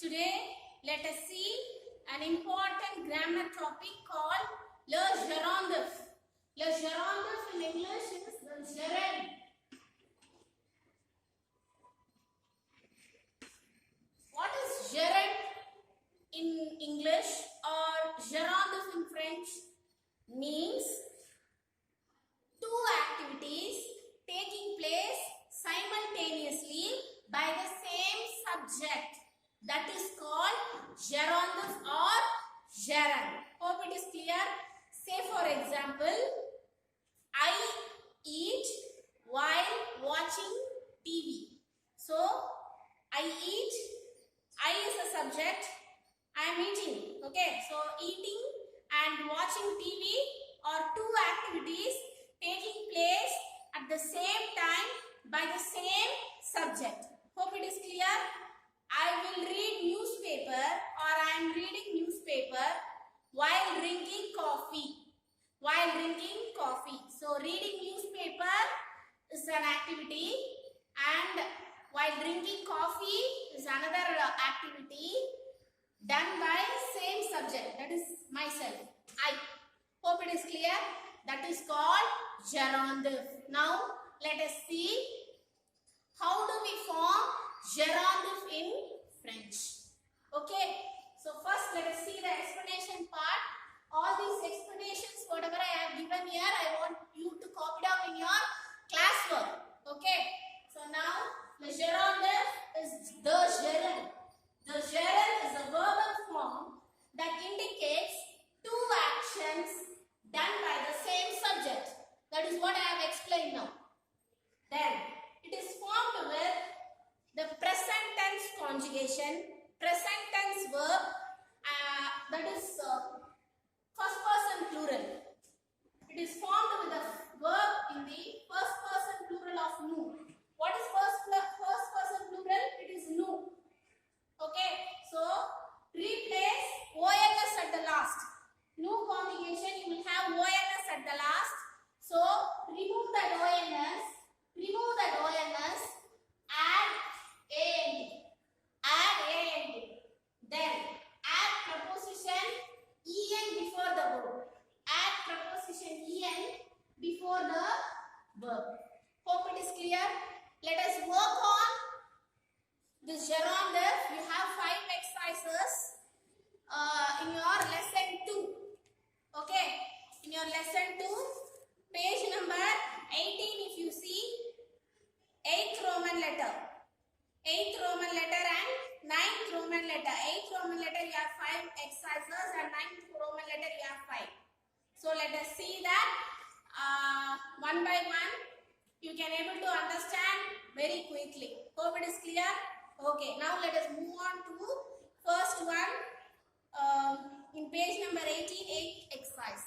Today, let us see an important grammar topic called le gerondif. Le gerondif in English is the gerund. What is gerund in English or gerondif in French? Means two activities taking place simultaneously by the same subject. That is called gerondif or gerund. Hope it is clear. Say for example, I eat while watching TV. So, I eat, I is a subject, I am eating. Okay, so eating and watching TV are two activities taking place at the same time by the same subject. Hope it is clear. I will read newspaper or I am reading newspaper while drinking coffee. While drinking coffee. So reading newspaper is an activity and while drinking coffee is another activity done by same subject, that is myself, I. Hope it is clear. That is called gerondif. Now let us see how do we form gerondif in French. Okay, so first let us see the explanation part. All these explanations, whatever I have given here, I want you to copy down in your classwork. Okay, so now the gerondif is the gerund. The gerund is a verbal form that indicates two actions done by the same subject. That is what I have explained now. Then it is formed with the present tense conjugation, present tense verb, that is first person plural. It is formed with the verb in the first person plural of nu. What is first person plural? It is nu. Okay, so replace ONS at the last. Nu conjugation, you will have ONS at the last. So remove that ONS, add AND. Then add preposition EN before the verb. Add preposition EN before the verb. Hope it is clear. Let us work on this gerondif. You have 5 exercises in your lesson 2. Okay, in your lesson 2, page number 18, if you see, 8th Roman letter and 9th Roman letter. 8th Roman letter you have 5 exercises and 9th Roman letter you have 5. So let us see that one by one. You can able to understand very quickly. Hope it is clear. Okay, now let us move on to first one in page number 18, 8th exercise.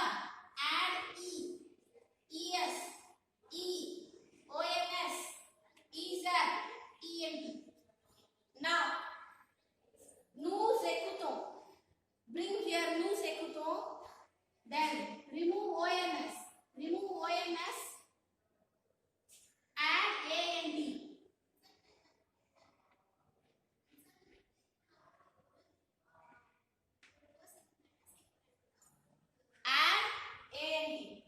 add E. ES, E, ONS, EZ, ENT. Now, nous écoutons. Bring here nous écoutons. Then remove ONS. Remove ONS. Add AND. Add AND.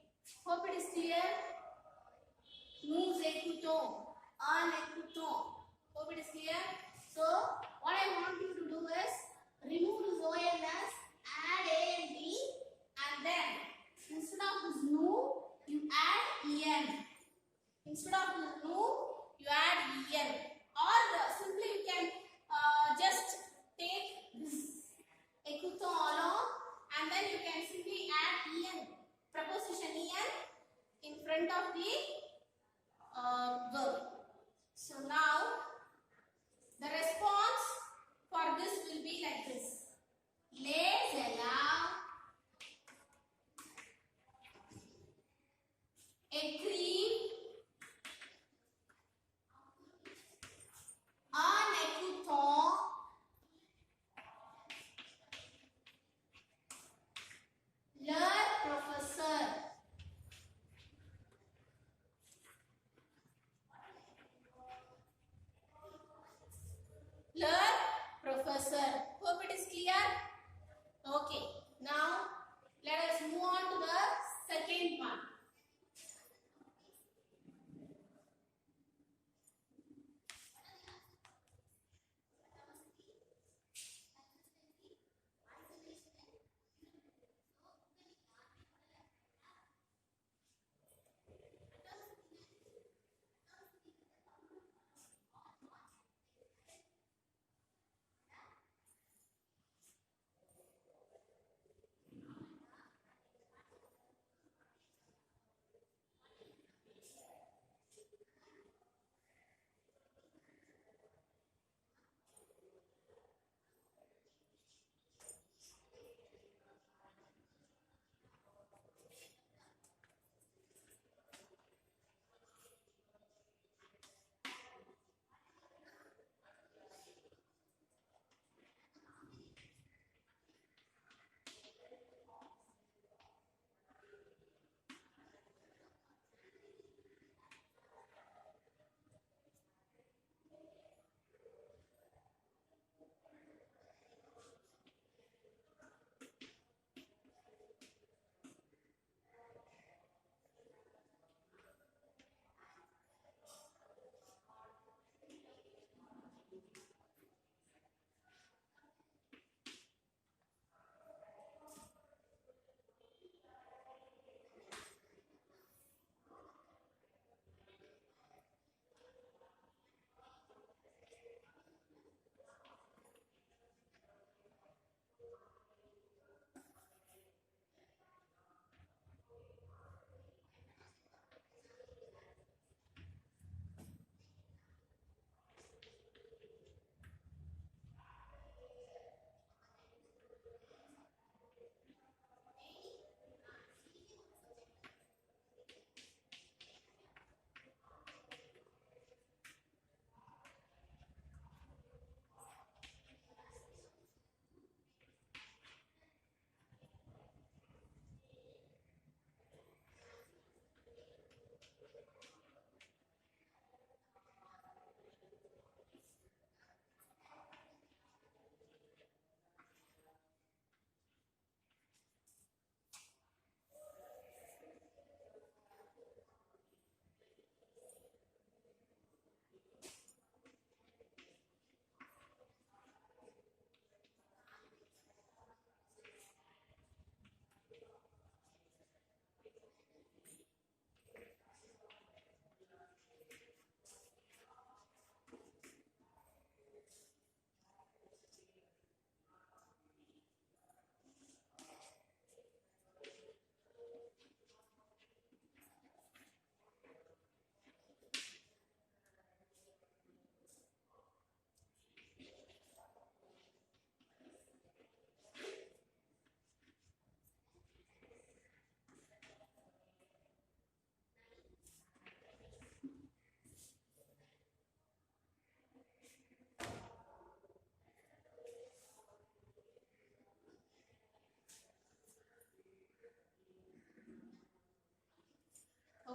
Hope it is clear. Nous écoutons. En écoutons. Hope it is clear. So, what I want you to do is remove this ONS, add AND, and then instead of this nous, you add EN. Instead of this nous, you add EN. Or simply you can just take this écoutons along, and then you can simply add EN, preposition EN, in front of the verb. So now, the response for this will be like this. Les élèves écrivent en écoutant leur professeur. Leur professor. Hope it is clear. Okay. Now let us move on to the second one.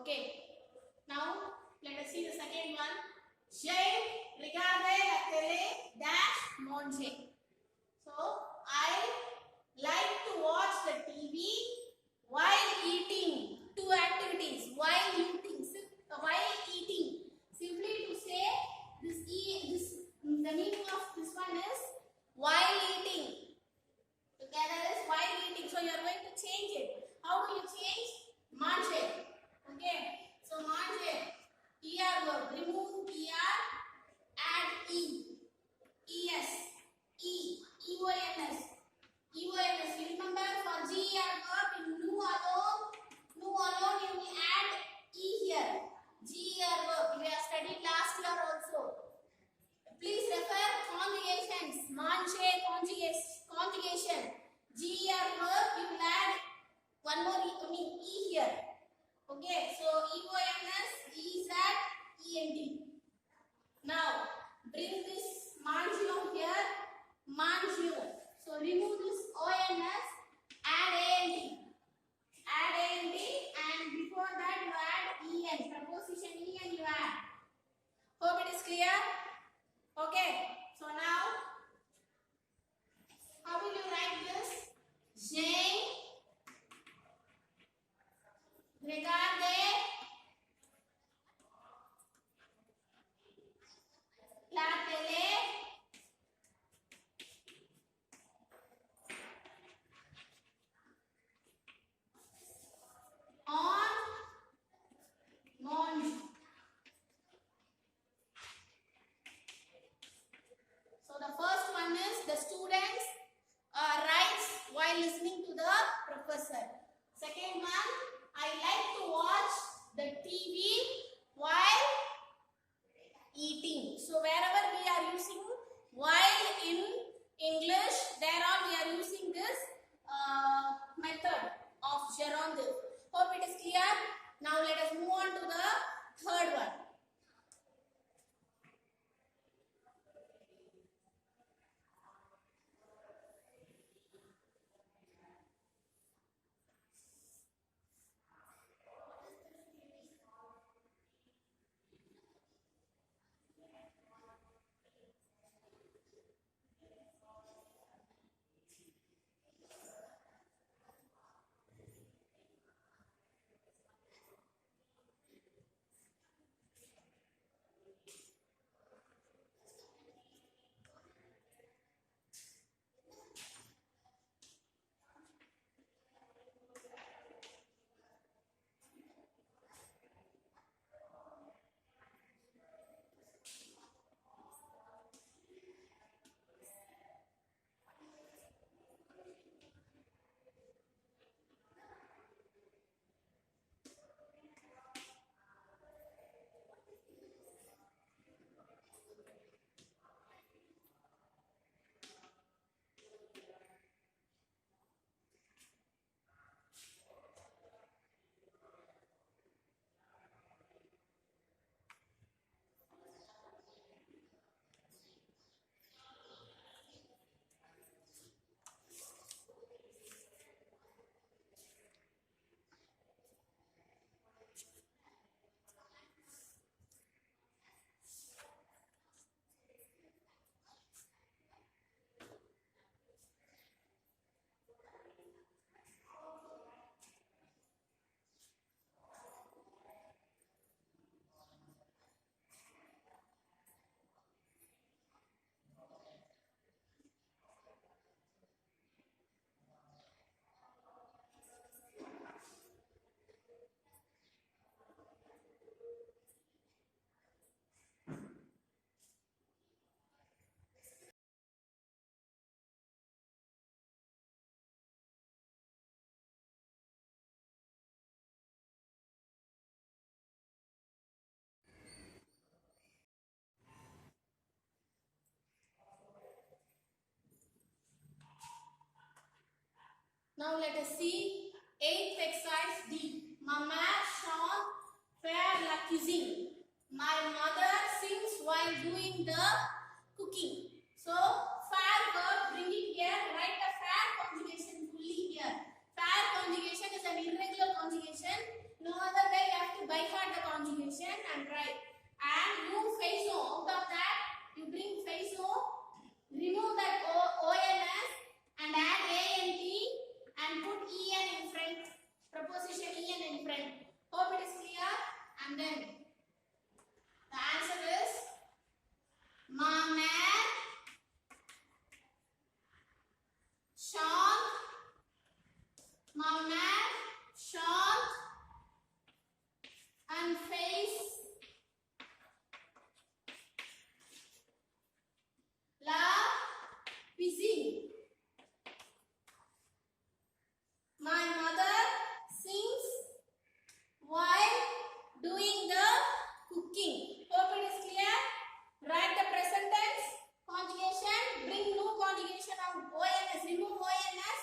Okay. Now let us see the second one. J'ai regardé la télé dash manger. So I like to watch the TV while eating. Two activities while eating. While eating. Simply to say the meaning of this one is while eating. Together is while eating. So you are going to change it. How do you change? Manger. Okay. So manger. ER verb. Remove ER. Add E. ES. E. EONS. EONS. You remember for GER verb in nu alone you will add E here. GER verb. We have studied last year also. Please refer conjugations. Manger conjugation. GER verb you will add one more E here. Okay, so EONS, is at END. Now bring this manger here. Manger. So remove this ONS, add AND. Add AND and before that you add EN. Preposition EN you add. Hope it is clear? Okay. So now how will you write this? J'ai regardé la télé on mange. So the first one is the students writes while listening to the professor. Second one, I like to watch the TV while eating. So wherever we are using while in English, there are we are using this method of gerundive. Hope it is clear. Now let us move on to the third one. Now let us see 8th exercise D. Ma mère chante faire la cuisine. My mother sings while doing the cooking. So faire verb, bring it here. Write the faire conjugation fully here. Faire conjugation is an irregular conjugation. No other way you have to by And then the answer is Mamer, Shant, Mamer, Shant, and face la cuisine. My mother sings while doing the cooking. Hope it is clear. Write the present tense conjugation. Bring new conjugation of ONS. Remove ONS.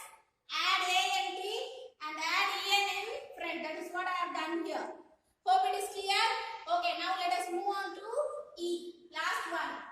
Add ANT and add EN in front. That is what I have done here. Hope it is clear. Okay, now let us move on to E. Last one.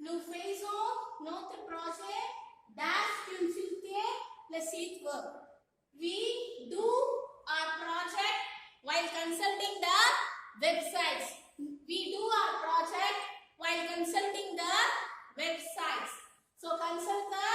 Nous faisons notre projet dash consulter le site web. We do our project while consulting the websites. We do our project while consulting the websites. So consult the